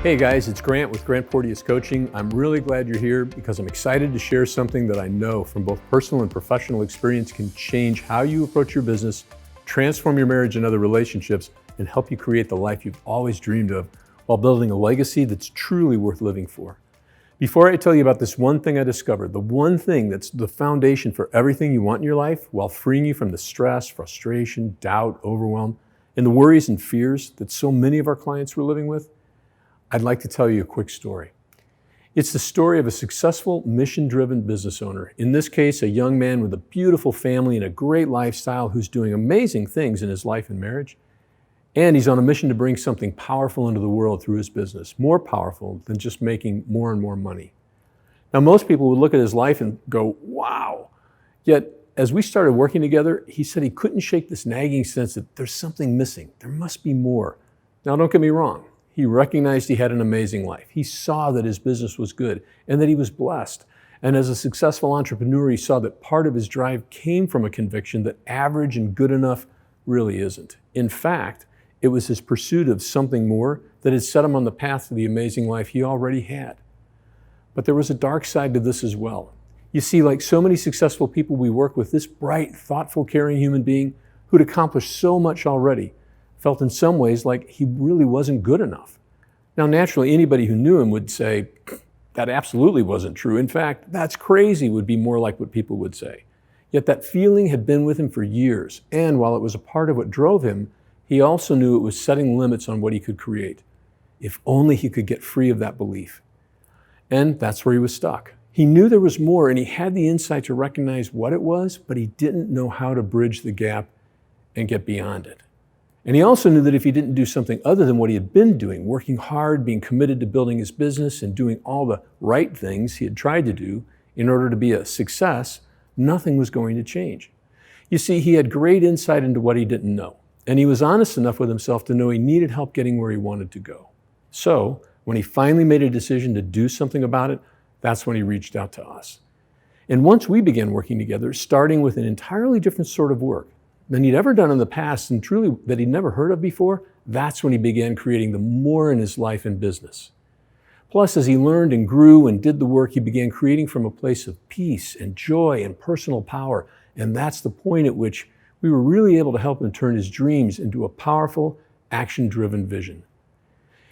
Hey guys, it's Grant with Grant Porteous Coaching. I'm really glad you're here because I'm excited to share something that I know from both personal and professional experience can change how you approach your business, transform your marriage and other relationships, and help you create the life you've always dreamed of while building a legacy that's truly worth living for. Before I tell you about this one thing I discovered, the one thing that's the foundation for everything you want in your life while freeing you from the stress, frustration, doubt, overwhelm, and the worries and fears that so many of our clients were living with, I'd like to tell you a quick story. It's the story of a successful, mission-driven business owner. In this case, a young man with a beautiful family and a great lifestyle who's doing amazing things in his life and marriage. And he's on a mission to bring something powerful into the world through his business, more powerful than just making more and more money. Now, most people would look at his life and go, wow. Yet, as we started working together, he said he couldn't shake this nagging sense that there's something missing. There must be more. Now, don't get me wrong. He recognized he had an amazing life. He saw that his business was good and that he was blessed. And as a successful entrepreneur, he saw that part of his drive came from a conviction that average and good enough really isn't. In fact, it was his pursuit of something more that had set him on the path to the amazing life he already had. But there was a dark side to this as well. You see, like so many successful people we work with, this bright, thoughtful, caring human being who'd accomplished so much already felt in some ways like he really wasn't good enough. Now, naturally, anybody who knew him would say, that absolutely wasn't true. In fact, that's crazy would be more like what people would say. Yet that feeling had been with him for years, and while it was a part of what drove him, he also knew it was setting limits on what he could create. If only he could get free of that belief. And that's where he was stuck. He knew there was more, and he had the insight to recognize what it was, but he didn't know how to bridge the gap and get beyond it. And he also knew that if he didn't do something other than what he had been doing, working hard, being committed to building his business and doing all the right things he had tried to do in order to be a success, nothing was going to change. You see, he had great insight into what he didn't know, and he was honest enough with himself to know he needed help getting where he wanted to go. So, when he finally made a decision to do something about it, that's when he reached out to us. And once we began working together, starting with an entirely different sort of work than he'd ever done in the past and truly that he'd never heard of before, that's when he began creating the more in his life and business. Plus, as he learned and grew and did the work, he began creating from a place of peace and joy and personal power. And that's the point at which we were really able to help him turn his dreams into a powerful, action-driven vision.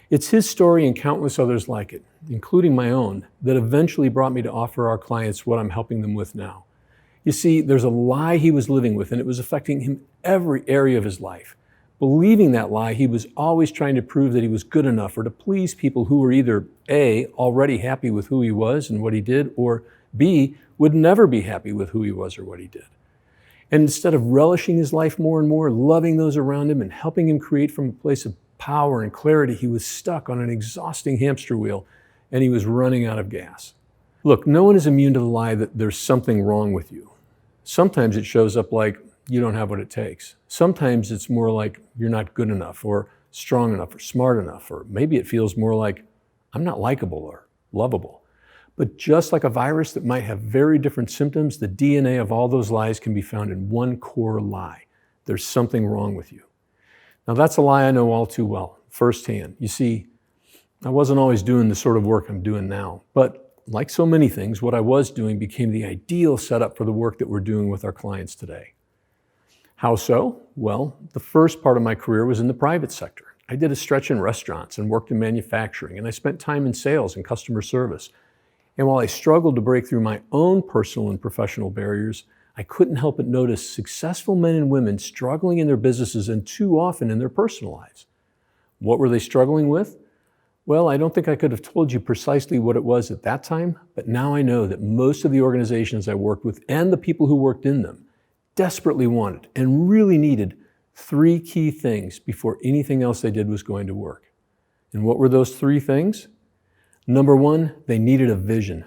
It's his story and countless others like it, including my own, that eventually brought me to offer our clients what I'm helping them with now. You see, there's a lie he was living with, and it was affecting him every area of his life. Believing that lie, he was always trying to prove that he was good enough or to please people who were either A, already happy with who he was and what he did, or B, would never be happy with who he was or what he did. And instead of relishing his life more and more, loving those around him and helping him create from a place of power and clarity, he was stuck on an exhausting hamster wheel and he was running out of gas. Look, no one is immune to the lie that there's something wrong with you. Sometimes it shows up like you don't have what it takes. Sometimes it's more like you're not good enough or strong enough or smart enough, or maybe it feels more like I'm not likable or lovable. But just like a virus that might have very different symptoms, the DNA of all those lies can be found in one core lie. There's something wrong with you. Now that's a lie I know all too well, firsthand. You see, I wasn't always doing the sort of work I'm doing now, but like so many things, what I was doing became the ideal setup for the work that we're doing with our clients today. How so? Well, the first part of my career was in the private sector. I did a stretch in restaurants and worked in manufacturing, and I spent time in sales and customer service. And while I struggled to break through my own personal and professional barriers, I couldn't help but notice successful men and women struggling in their businesses and too often in their personal lives. What were they struggling with? Well, I don't think I could have told you precisely what it was at that time, but now I know that most of the organizations I worked with and the people who worked in them desperately wanted and really needed three key things before anything else they did was going to work. And what were those three things? Number one, they needed a vision.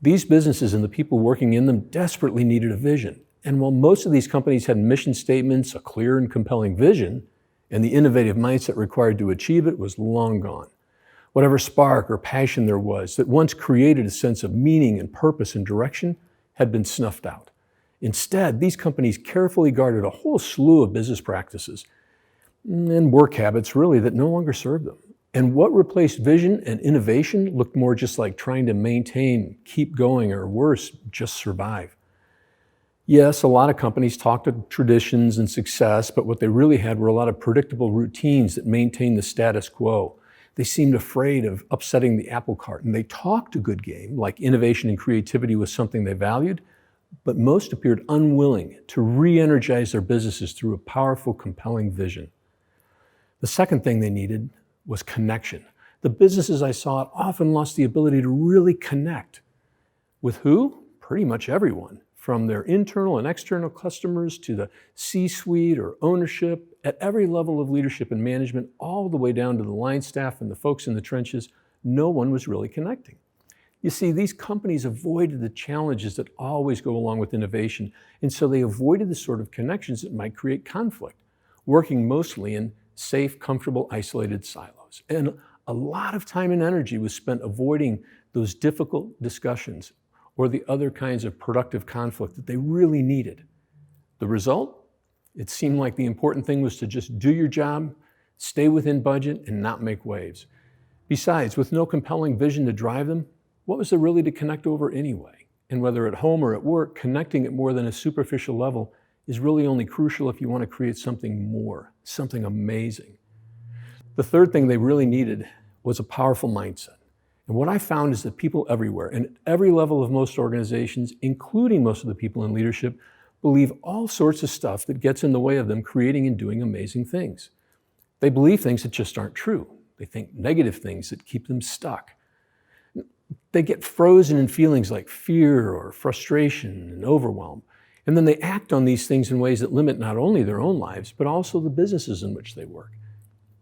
These businesses and the people working in them desperately needed a vision. And while most of these companies had mission statements, a clear and compelling vision, and the innovative mindset required to achieve it was long gone. Whatever spark or passion there was that once created a sense of meaning and purpose and direction had been snuffed out. Instead, these companies carefully guarded a whole slew of business practices and work habits really that no longer served them. And what replaced vision and innovation looked more just like trying to maintain, keep going, or worse, just survive. Yes, a lot of companies talked of traditions and success, but what they really had were a lot of predictable routines that maintained the status quo. They seemed afraid of upsetting the apple cart, and they talked a good game, like innovation and creativity was something they valued, but most appeared unwilling to re-energize their businesses through a powerful, compelling vision. The second thing they needed was connection. The businesses I saw often lost the ability to really connect. With who? Pretty much everyone, from their internal and external customers to the C-suite or ownership, at every level of leadership and management, all the way down to the line staff and the folks in the trenches. No one was really connecting. You see, these companies avoided the challenges that always go along with innovation, and so they avoided the sort of connections that might create conflict, working mostly in safe, comfortable, isolated silos. And a lot of time and energy was spent avoiding those difficult discussions or the other kinds of productive conflict that they really needed. The result? It seemed like the important thing was to just do your job, stay within budget, and not make waves. Besides, with no compelling vision to drive them, what was there really to connect over anyway? And whether at home or at work, connecting at more than a superficial level is really only crucial if you want to create something more, something amazing. The third thing they really needed was a powerful mindset. And what I found is that people everywhere and at every level of most organizations, including most of the people in leadership, believe all sorts of stuff that gets in the way of them creating and doing amazing things. They believe things that just aren't true. They think negative things that keep them stuck. They get frozen in feelings like fear or frustration and overwhelm. And then they act on these things in ways that limit not only their own lives, but also the businesses in which they work.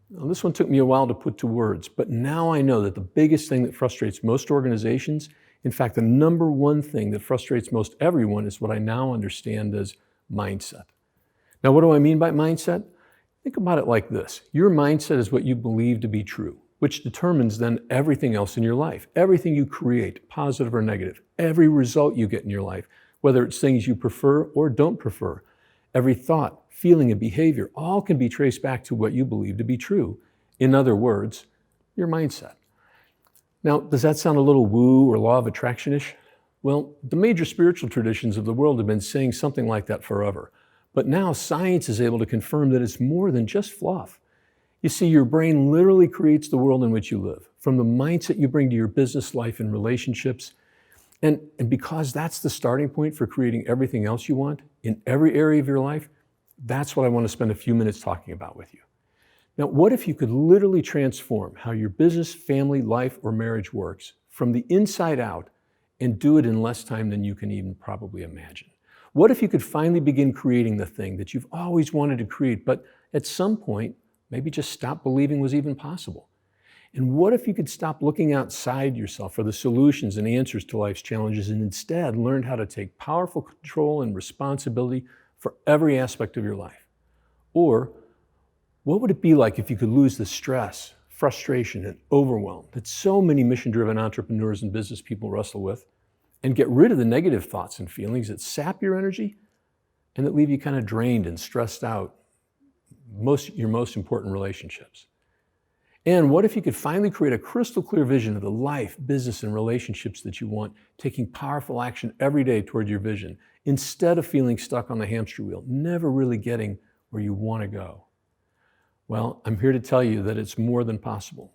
Now, this one took me a while to put to words, but now I know that the biggest thing that frustrates most organizations, in fact, the number one thing that frustrates most everyone, is what I now understand as mindset. Now, what do I mean by mindset? Think about it like this. Your mindset is what you believe to be true, which determines then everything else in your life. Everything you create, positive or negative, every result you get in your life, whether it's things you prefer or don't prefer, every thought, feeling, and behavior, all can be traced back to what you believe to be true. In other words, your mindset. Now, does that sound a little woo or law of attraction-ish? Well, the major spiritual traditions of the world have been saying something like that forever. But now science is able to confirm that it's more than just fluff. You see, your brain literally creates the world in which you live, from the mindset you bring to your business life and relationships. And because that's the starting point for creating everything else you want in every area of your life, that's what I want to spend a few minutes talking about with you. Now, what if you could literally transform how your business, family, life, or marriage works from the inside out and do it in less time than you can even probably imagine? What if you could finally begin creating the thing that you've always wanted to create, but at some point, maybe just stop believing was even possible? And what if you could stop looking outside yourself for the solutions and answers to life's challenges and instead learned how to take powerful control and responsibility for every aspect of your life? Or what would it be like if you could lose the stress, frustration, and overwhelm that so many mission-driven entrepreneurs and business people wrestle with, and get rid of the negative thoughts and feelings that sap your energy and that leave you kind of drained and stressed out your most important relationships? And what if you could finally create a crystal clear vision of the life, business, and relationships that you want, taking powerful action every day toward your vision, instead of feeling stuck on the hamster wheel, never really getting where you want to go? Well, I'm here to tell you that it's more than possible.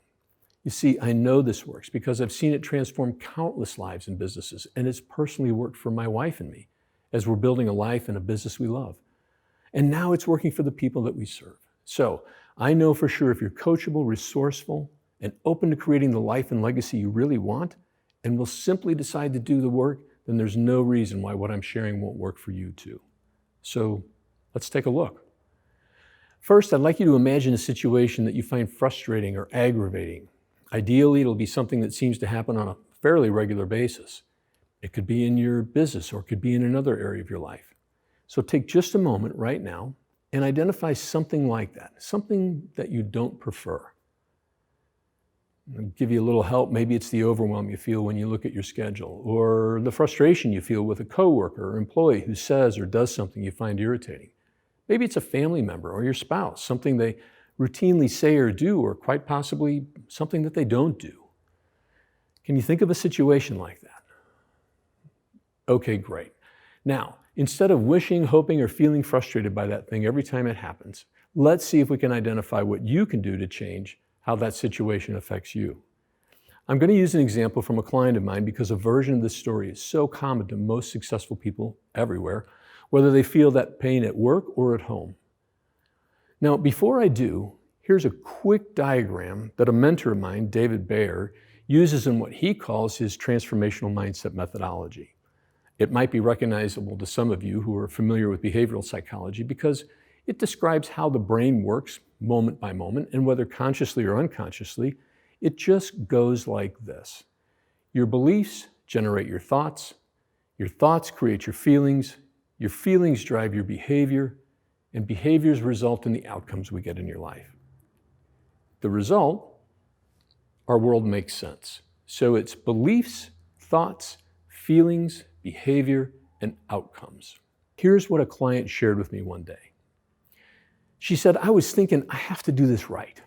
You see, I know this works because I've seen it transform countless lives and businesses, and it's personally worked for my wife and me as we're building a life and a business we love. And now it's working for the people that we serve. So I know for sure if you're coachable, resourceful, and open to creating the life and legacy you really want, and will simply decide to do the work, then there's no reason why what I'm sharing won't work for you too. So let's take a look. First, I'd like you to imagine a situation that you find frustrating or aggravating. Ideally, it'll be something that seems to happen on a fairly regular basis. It could be in your business or it could be in another area of your life. So take just a moment right now and identify something like that, something that you don't prefer. I'll give you a little help. Maybe it's the overwhelm you feel when you look at your schedule, or the frustration you feel with a coworker or employee who says or does something you find irritating. Maybe it's a family member or your spouse, something they routinely say or do, or quite possibly something that they don't do. Can you think of a situation like that? Okay, great. Now, instead of wishing, hoping, or feeling frustrated by that thing every time it happens, let's see if we can identify what you can do to change how that situation affects you. I'm going to use an example from a client of mine because a version of this story is so common to most successful people everywhere, whether they feel that pain at work or at home. Now, before I do, here's a quick diagram that a mentor of mine, David Bayer, uses in what he calls his transformational mindset methodology. It might be recognizable to some of you who are familiar with behavioral psychology because it describes how the brain works moment by moment, and whether consciously or unconsciously, it just goes like this. Your beliefs generate your thoughts create your feelings drive your behavior, and behaviors result in the outcomes we get in your life. The result, our world makes sense. So it's beliefs, thoughts, feelings, behavior, and outcomes. Here's what a client shared with me one day. She said, I was thinking, I have to do this right.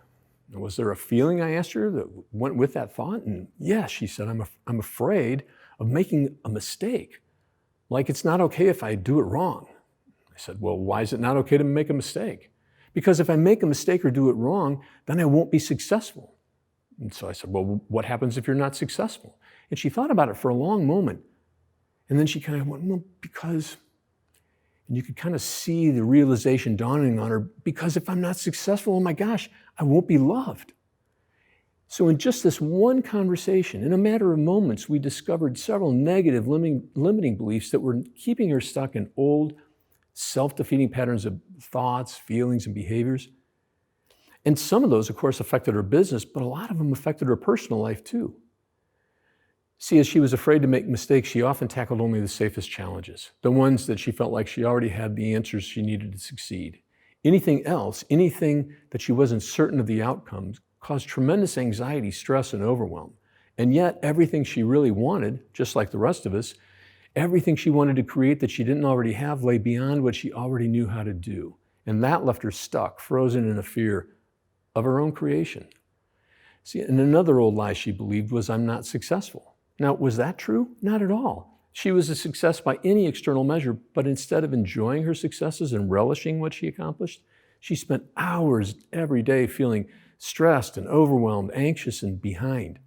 And was there a feeling, I asked her, that went with that thought? And yes, she said, I'm afraid of making a mistake. Like it's not okay if I do it wrong. I said, well, why is it not okay to make a mistake? Because if I make a mistake or do it wrong, then I won't be successful. And so I said, well, what happens if you're not successful? And she thought about it for a long moment. And then she kind of went, well, because, and you could kind of see the realization dawning on her, because if I'm not successful, oh my gosh, I won't be loved. So in just this one conversation, in a matter of moments, we discovered several negative limiting beliefs that were keeping her stuck in old, self-defeating patterns of thoughts, feelings, and behaviors. And some of those, of course, affected her business, but a lot of them affected her personal life too. See, as she was afraid to make mistakes, she often tackled only the safest challenges, the ones that she felt like she already had the answers she needed to succeed. Anything else, anything that she wasn't certain of the outcomes, caused tremendous anxiety, stress, and overwhelm. And yet, everything she really wanted, just like the rest of us, everything she wanted to create that she didn't already have lay beyond what she already knew how to do. And that left her stuck, frozen in a fear of her own creation. See, and another old lie she believed was, I'm not successful. Now, was that true? Not at all. She was a success by any external measure, but instead of enjoying her successes and relishing what she accomplished, she spent hours every day feeling stressed and overwhelmed, anxious and behind.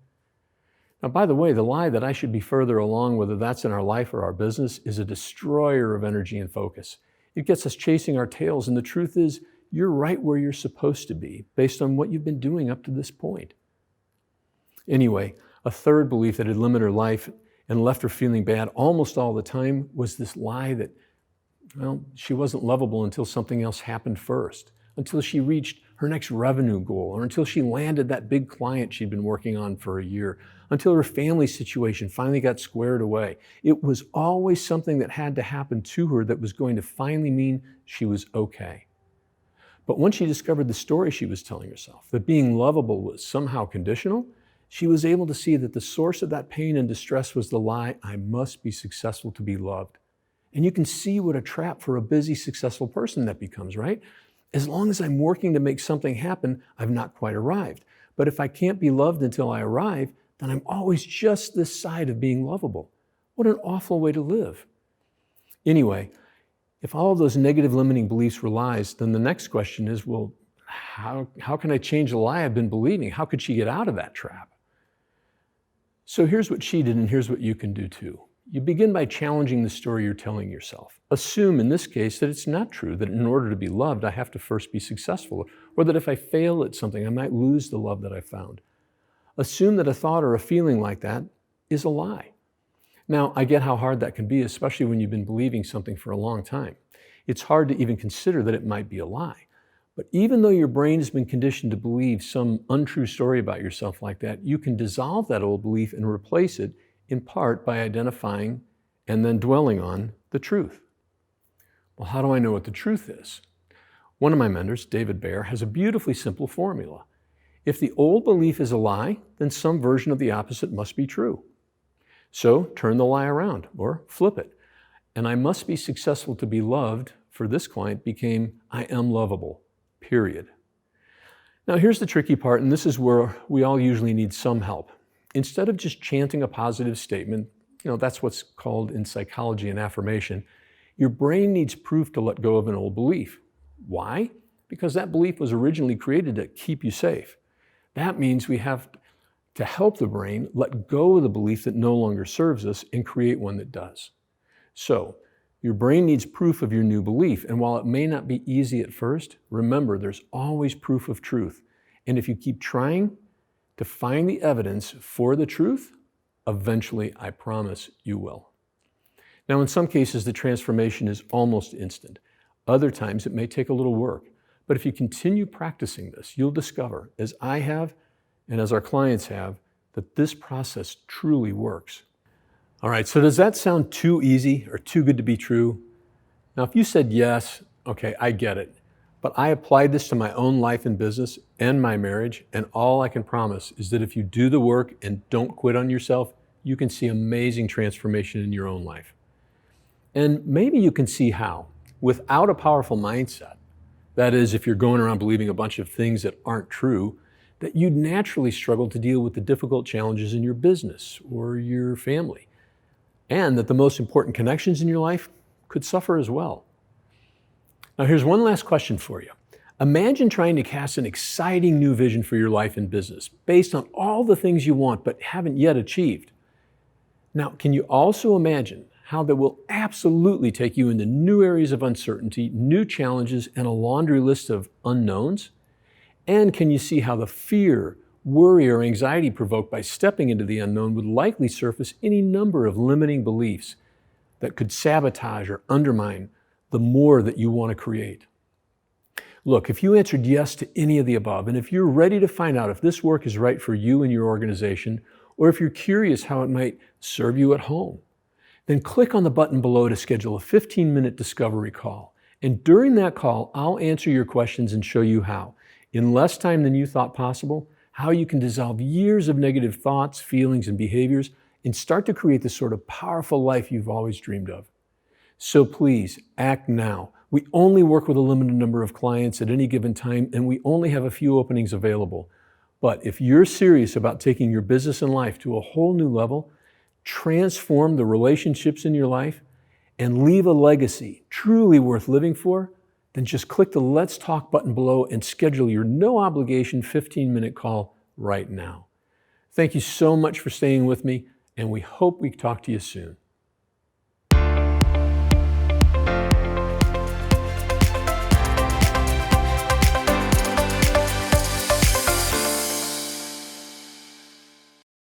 Now, by the way, the lie that I should be further along, whether that's in our life or our business, is a destroyer of energy and focus. It gets us chasing our tails, and the truth is, you're right where you're supposed to be, based on what you've been doing up to this point. Anyway, a third belief that had limited her life and left her feeling bad almost all the time was this lie that, well, she wasn't lovable until something else happened first, until she reached her next revenue goal, or until she landed that big client she'd been working on for a year, until her family situation finally got squared away. It was always something that had to happen to her that was going to finally mean she was okay. But once she discovered the story she was telling herself, that being lovable was somehow conditional, she was able to see that the source of that pain and distress was the lie, I must be successful to be loved. And you can see what a trap for a busy, successful person that becomes, right? As long as I'm working to make something happen, I've not quite arrived. But if I can't be loved until I arrive, then I'm always just this side of being lovable. What an awful way to live. Anyway, if all of those negative limiting beliefs were lies, then the next question is, well, how can I change the lie I've been believing? How could she get out of that trap? So here's what she did, and here's what you can do too. You begin by challenging the story you're telling yourself. Assume in this case that it's not true, that in order to be loved, I have to first be successful, or that if I fail at something, I might lose the love that I found. Assume that a thought or a feeling like that is a lie. Now, I get how hard that can be, especially when you've been believing something for a long time. It's hard to even consider that it might be a lie. But even though your brain has been conditioned to believe some untrue story about yourself like that, you can dissolve that old belief and replace it in part by identifying and then dwelling on the truth. Well, how do I know what the truth is? One of my mentors, David Bayer, has a beautifully simple formula. If the old belief is a lie, then some version of the opposite must be true. So turn the lie around or flip it. And I must be successful to be loved, for this client, became I am lovable, period. Now here's the tricky part, and this is where we all usually need some help. Instead of just chanting a positive statement, that's what's called in psychology an affirmation, your brain needs proof to let go of an old belief. Why? Because that belief was originally created to keep you safe. That means we have to help the brain let go of the belief that no longer serves us and create one that does. So, your brain needs proof of your new belief, and while it may not be easy at first, remember there's always proof of truth. And if you keep trying to find the evidence for the truth, eventually, I promise you will. Now, in some cases, the transformation is almost instant. Other times, it may take a little work. But if you continue practicing this, you'll discover, as I have and as our clients have, that this process truly works. All right, so does that sound too easy or too good to be true? Now, if you said yes, okay, I get it. But I applied this to my own life and business and my marriage, and all I can promise is that if you do the work and don't quit on yourself, you can see amazing transformation in your own life. And maybe you can see how, without a powerful mindset, that is, if you're going around believing a bunch of things that aren't true, that you'd naturally struggle to deal with the difficult challenges in your business or your family, and that the most important connections in your life could suffer as well. Now, here's one last question for you. Imagine trying to cast an exciting new vision for your life and business based on all the things you want but haven't yet achieved. Now, can you also imagine how that will absolutely take you into new areas of uncertainty, new challenges, and a laundry list of unknowns? And can you see how the fear, worry, or anxiety provoked by stepping into the unknown would likely surface any number of limiting beliefs that could sabotage or undermine the more that you want to create? Look, if you answered yes to any of the above, and if you're ready to find out if this work is right for you and your organization, or if you're curious how it might serve you at home, then click on the button below to schedule a 15-minute discovery call. And during that call, I'll answer your questions and show you how, in less time than you thought possible, how you can dissolve years of negative thoughts, feelings, and behaviors and start to create the sort of powerful life you've always dreamed of. So please, act now. We only work with a limited number of clients at any given time, and we only have a few openings available. But if you're serious about taking your business and life to a whole new level, transform the relationships in your life, and leave a legacy truly worth living for, then just click the Let's Talk button below and schedule your no-obligation 15-minute call right now. Thank you so much for staying with me, and we hope we talk to you soon.